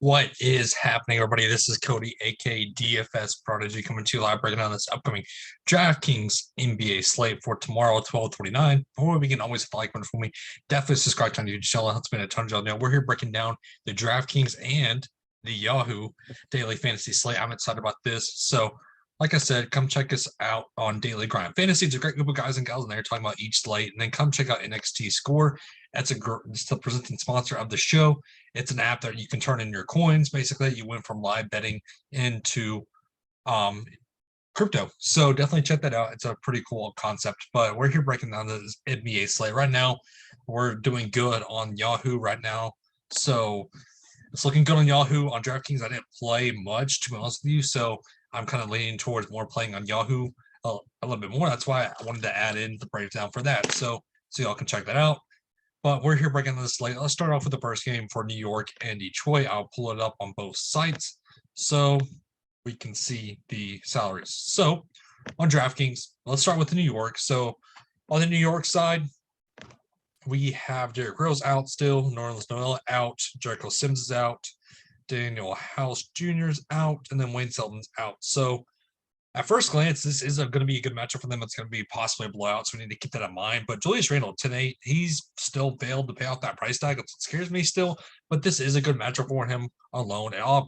What is happening, everybody? This is Cody, aka DFS Prodigy, coming to you live, breaking down this upcoming DraftKings NBA slate for tomorrow, 12/29. Before we begin, always hit the like button for me. Definitely subscribe to my YouTube channel. It helps me a ton of y'all know. We're here breaking down the DraftKings and the Yahoo daily fantasy slate. I'm excited about this. So, like I said, come check us out on Daily Grind Fantasy. It's a great group of guys and gals in there talking about each slate. And then come check out NXT Score. It's the presenting sponsor of the show. It's an app that you can turn in your coins. Basically, you went from live betting into crypto. So definitely check that out. It's a pretty cool concept. But we're here breaking down this NBA slate right now. We're doing good on Yahoo right now. So it's looking good on Yahoo. On DraftKings, I didn't play much, to be honest with you. So I'm kind of leaning towards more playing on Yahoo a little bit more. That's why I wanted to add in the breakdown for that. So y'all can check that out. But we're here breaking this slate. Let's start off with the first game for New York and Detroit. I'll pull it up on both sites so we can see the salaries. So on DraftKings, let's start with the New York. So on the New York side, we have Derrick Rose out still, Nerlens Noel out, Jericho Sims is out, Daniel House Jr. is out, and then Wayne Selden's out. So at first glance, this is going to be a good matchup for them. It's going to be possibly a blowout, so we need to keep that in mind. But Julius Randle, 10-8, he's still failed to pay off that price tag. It scares me still, but this is a good matchup for him alone. And out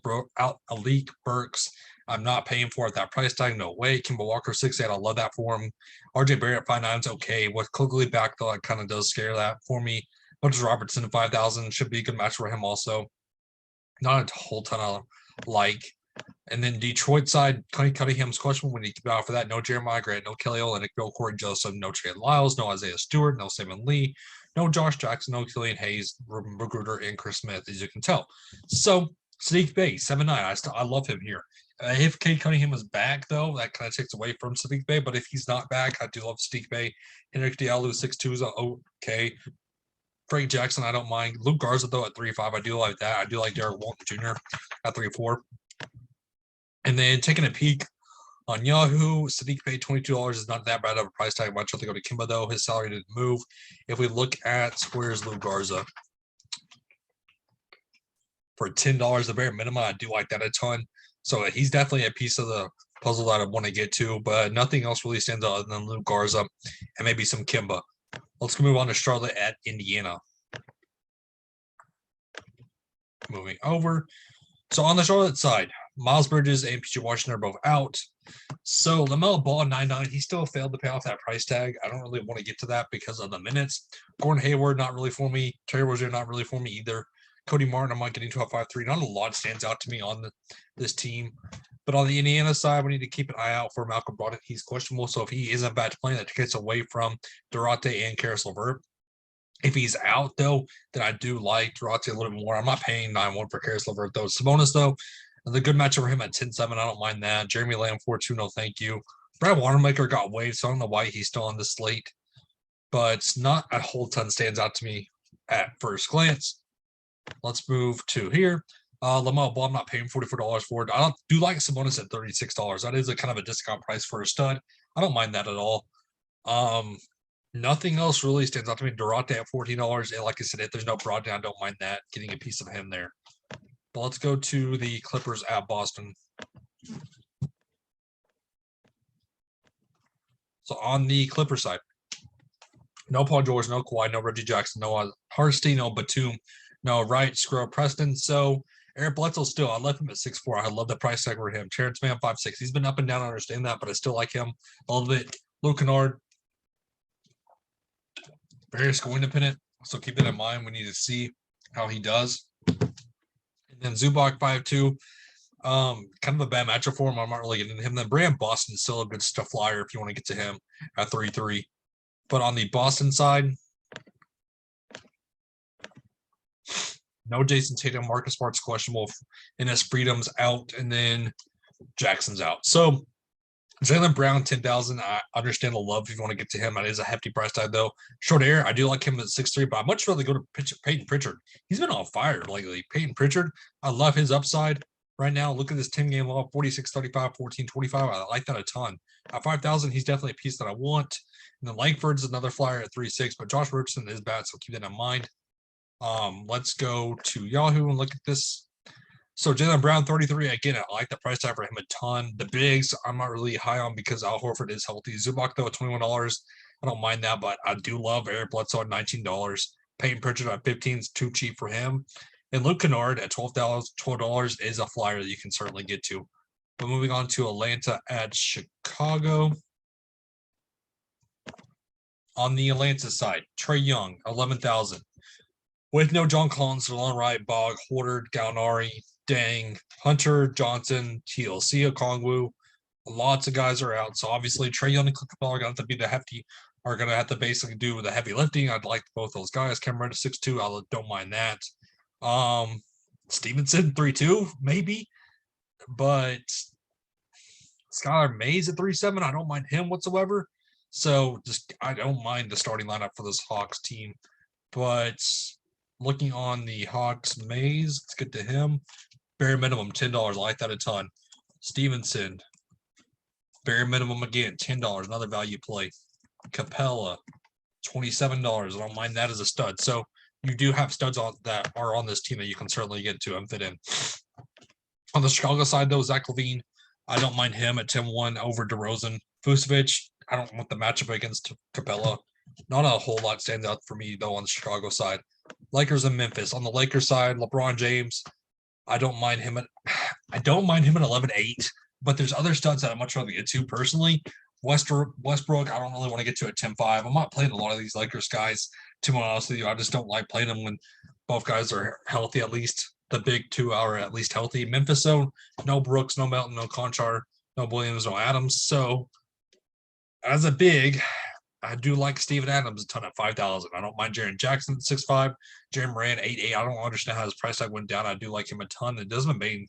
Alec Burks, I'm not paying for at that price tag. No way. Kemba Walker, 6'8", I love that for him. RJ Barrett, 5'9", is okay. With Quickly back, though, it kind of does scare that for me. But Robertson, 5,000, should be a good match for him also. Not a whole ton of like. And then Detroit side, Cunningham's questionable. We need to keep out for that. No Jeremiah Grant, no Kelly Olynyk, no Corey Joseph, no Trey Lyles, no Isaiah Stewart, no Simon Lee, no Josh Jackson, no Killian Hayes, Magruder, and Chris Smith, as you can tell. So Sadiq Bey, 7'9". I love him here. If Cade Cunningham is back, though, that kind of takes away from Sadiq Bey. But if he's not back, I do love Sadiq Bey. Henrik Diallo, 6'2", is okay. Frank Jackson, I don't mind. Luke Garza, though, at 3'5", I do like that. I do like Derek Walton Jr. at 3'4". And then taking a peek on Yahoo, Sadiq paid $22 is not that bad of a price tag. Much to go to Kimba, though. His salary didn't move. If we look at where's Lou Garza for $10, the bare minimum, I do like that a ton. So he's definitely a piece of the puzzle that I want to get to, but nothing else really stands out other than Lou Garza and maybe some Kimba. Let's move on to Charlotte at Indiana. Moving over. So on the Charlotte side, Miles Bridges and PJ Washington are both out. So LaMelo Ball, 9'9", he still failed to pay off that price tag. I don't really want to get to that because of the minutes. Gordon Hayward, not really for me. Terry Rozier, not really for me either. Cody Martin, I'm not getting to a 5'3". Not a lot stands out to me on this team. But on the Indiana side, we need to keep an eye out for Malcolm Brogdon. He's questionable, so if he isn't back to playing, that takes away from Durante and Karis LeVert. If he's out, though, then I do like Durante a little bit more. I'm not paying 9-1 for Karis LeVert, though. Sabonis, though, the good matchup for him at 10-7. I don't mind that. Jeremy Lamb, 4-2, no thank you. Brad Wanamaker got waived, so I don't know why he's still on the slate. But not a whole ton stands out to me at first glance. Let's move to here. LaMelo Ball, I'm not paying $44 for it. I do like Sabonis at $36. That is a kind of a discount price for a stud. I don't mind that at all. Nothing else really stands out to me. Durante at $14. And like I said, if there's no Brogdon, I don't mind that, getting a piece of him there. But let's go to the Clippers at Boston. So on the Clipper side, no Paul George, no Kawhi, no Reggie Jackson, no Harstine, no Batum, no Wright, Scrub, Preston. So Eric Bledsoe still, I left him at 6'4". I love the price tag for him. Terrence Mann, 5'6". He's been up and down, I understand that, but I still like him a little bit. Luke Kennard, very score independent, so keep that in mind. We need to see how he does. And then Zubac, 5'2". Kind of a bad matchup for him. I'm not really getting him. Then Brand Boston is still a good stuff flyer if you want to get to him at 3'3". But on the Boston side, no Jason Tatum, Marcus Smart's questionable, and his Freedom's out, and then Jackson's out. So Jaylen Brown, 10,000. I understand the love if you want to get to him. That is a hefty price tag, though. Short Air, I do like him at 6'3", but I'd much rather go to Peyton Pritchard. He's been on fire lately. Peyton Pritchard, I love his upside right now. Look at this 10-game log, 46-35, 14-25. I like that a ton. At 5,000, he's definitely a piece that I want. And then Langford's another flyer at 3.6, but Josh Richardson is bad, so keep that in mind. Let's go to Yahoo and look at this. So Jaylen Brown, 33. Again, I like the price tag for him a ton. The bigs, I'm not really high on because Al Horford is healthy. Zubac, though, at $21. I don't mind that, but I do love Eric Bledsoe at $19. Peyton Pritchard at 15 is too cheap for him. And Luke Kennard at $12 is a flyer that you can certainly get to. But moving on to Atlanta at Chicago. On the Atlanta side, Trae Young, 11,000. With no John Collins, DeLon Wright, Bog, Horford, Gallinari, Dang, Hunter, Johnson, TLC, Okongwu. Lots of guys are out. So obviously Trae Young and Clint Capella are going to have to be the hefty, are going to have to basically do the heavy lifting. I'd like both those guys. Cameron at 6'2", I don't mind that. Stevenson, 3'2", maybe. But Skylar Mays at 3'7", I don't mind him whatsoever. So just I don't mind the starting lineup for this Hawks team. But looking on the Hawks Mays, let's get to him. Bare minimum $10. I like that a ton. Stevenson, bare minimum again, $10. Another value play. Capella, $27. I don't mind that as a stud. So you do have studs on that are on this team that you can certainly get to and fit in. On the Chicago side, though, Zach LaVine, I don't mind him at 10-1 over DeRozan. Vucevic, I don't want the matchup against Capella. Not a whole lot stands out for me, though, on the Chicago side. Lakers and Memphis. On the Lakers side, LeBron James, I don't mind him at 11-8, but there's other studs that I'd much rather get to personally. Westbrook, I don't really want to get to at 10-5. I'm not playing a lot of these Lakers guys, to be honest with you. I just don't like playing them when both guys are healthy, at least. The big two are at least healthy. Memphis, though, no Brooks, no Melton, no Conchar, no Williams, no Adams. So as a big, I do like Steven Adams a ton at 5,000. I don't mind Jaren Jackson at 6'5", Jaren Moran 8'8". I don't understand how his price tag went down. I do like him a ton. It doesn't mean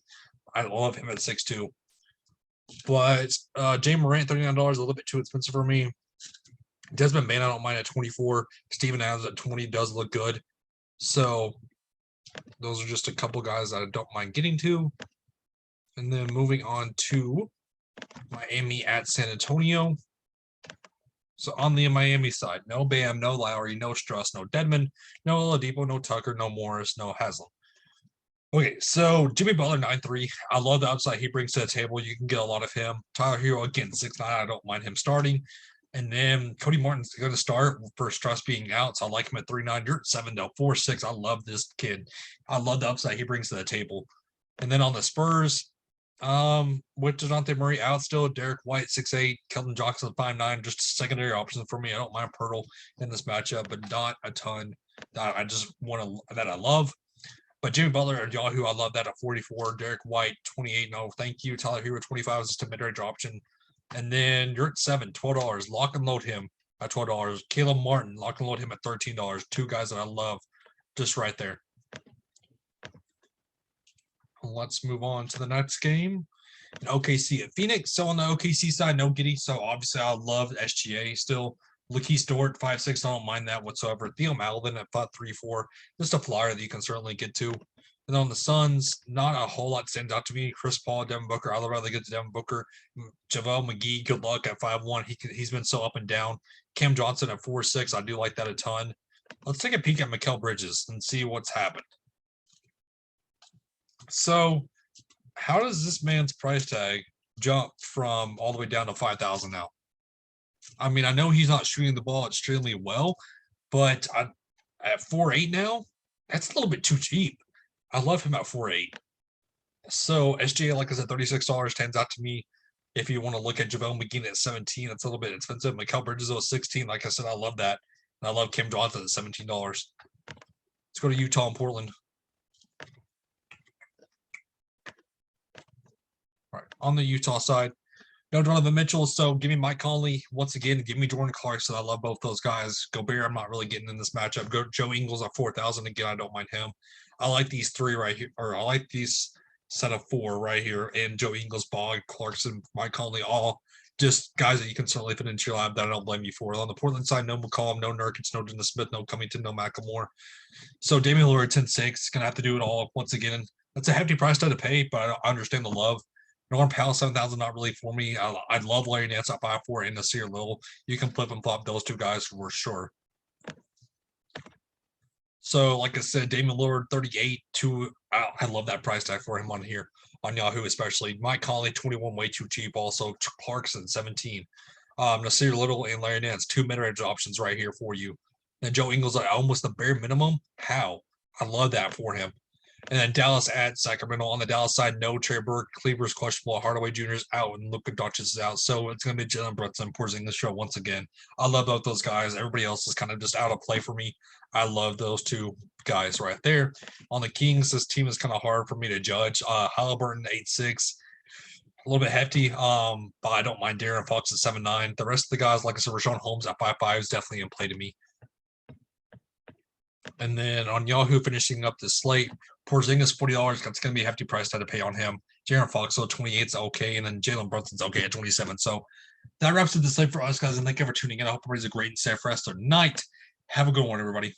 I love him at 6'2". But Jay Morant, $39, a little bit too expensive for me. Desmond Bain, I don't mind at 24. Steven Adams at 20 does look good. So those are just a couple guys that I don't mind getting to. And then moving on to Miami at San Antonio. So on the Miami side, no Bam, no Lowry, no Struss, no Dedmon, no Oladipo, no Tucker, no Morris, no Haslam. Okay, so Jimmy Butler, 9'3". I love the upside he brings to the table. You can get a lot of him. Tyler Hero, again, 6'9". I don't mind him starting. And then Cody Martin's going to start for Struss being out, so I like him at 3'9". You're at 7, though. 4'6". I love this kid. I love the upside he brings to the table. And then on the Spurs, with DeJounte Murray out still, Derek White, 6'8", Keldon Johnson, 5'9", just a secondary option for me. I don't mind Pirtle in this matchup, but not a ton that I just want to, that I love. But Jimmy Butler at Yahoo, I love that at 44. Derek White, 28. No, thank you. Tyler Hero, 25 is just a mid-range option. And then you're at 7, $12. Lock and load him at $12. Caleb Martin, lock and load him at $13. Two guys that I love just right there. Let's move on to the next game. And OKC at Phoenix. So on the OKC side, no Giddey. So obviously I love SGA still. Lakeith Dort, 5'6". I don't mind that whatsoever. Theo Maledon at 5'3", just a flyer that you can certainly get to. And on the Suns, not a whole lot stands out to me. Chris Paul, Devin Booker. I'd rather get to Devin Booker. JaVale McGee, good luck at 5'1". He's been so up and down. Cam Johnson at 4'6". I do like that a ton. Let's take a peek at Mikal Bridges and see what's happened. So how does this man's price tag jump from all the way down to 5,000 now? I mean, I know he's not shooting the ball extremely well, but at 4'8" now, that's a little bit too cheap. I love him at 4'8". So SGA, like I said, $36 stands out to me. If you want to look at JaVale McGee at 17, that's a little bit expensive. Mikal Bridges at 16, like I said, I love that. And I love Cam Johnson at $17. Let's go to Utah and Portland. All right, on the Utah side, no Donovan Mitchell, so give me Mike Conley. Once again, give me Jordan Clarkson. I love both those guys. Gobert, I'm not really getting in this matchup. Go Joe Ingles at 4,000. Again, I don't mind him. I like these three right here, or I like these set of four right here. And Joe Ingles, Bog, Clarkson, Mike Conley, all just guys that you can certainly fit into your lab that I don't blame you for. On the Portland side, no McCollum, no Nurkic, no Dennis Smith, no Covington, no McLemore. So Damian Lillard, 10-6, gonna have to do it all once again. That's a hefty price tag to pay, but I understand the love. Norm Powell, 7,000, not really for me. I love Larry Nance at 5'4" and Nasir Little. You can flip and flop those two guys for sure. So, like I said, Damian Lillard, 38 to I love that price tag for him on here on Yahoo, especially. Mike Conley, 21, way too cheap. Also, Clarkson, 17. Nasir Little and Larry Nance, two mid-range options right here for you. And Joe Ingles at almost the bare minimum. How? I love that for him. And then Dallas at Sacramento. On the Dallas side, no Trey Burke, Cleaver's questionable, Hardaway Jr.'s out, and Luka Doncic is out. So it's going to be Jalen Brunson, Porzingis show once again. I love both those guys. Everybody else is kind of just out of play for me. I love those two guys right there. On the Kings, this team is kind of hard for me to judge. Halliburton, 8'6", a little bit hefty, but I don't mind Darren Fox at 7'9". The rest of the guys, like I said, Rashawn Holmes at 5'5", is definitely in play to me. And then on Yahoo, finishing up this slate, Porzingis, $40. That's going to be a hefty price tag to pay on him. Jaron Fox, so 28 is okay. And then Jalen Brunson's okay at 27. So that wraps up the slate for us, guys. And thank you for tuning in. I hope everybody's a great and safe rest of the night. Have a good one, everybody.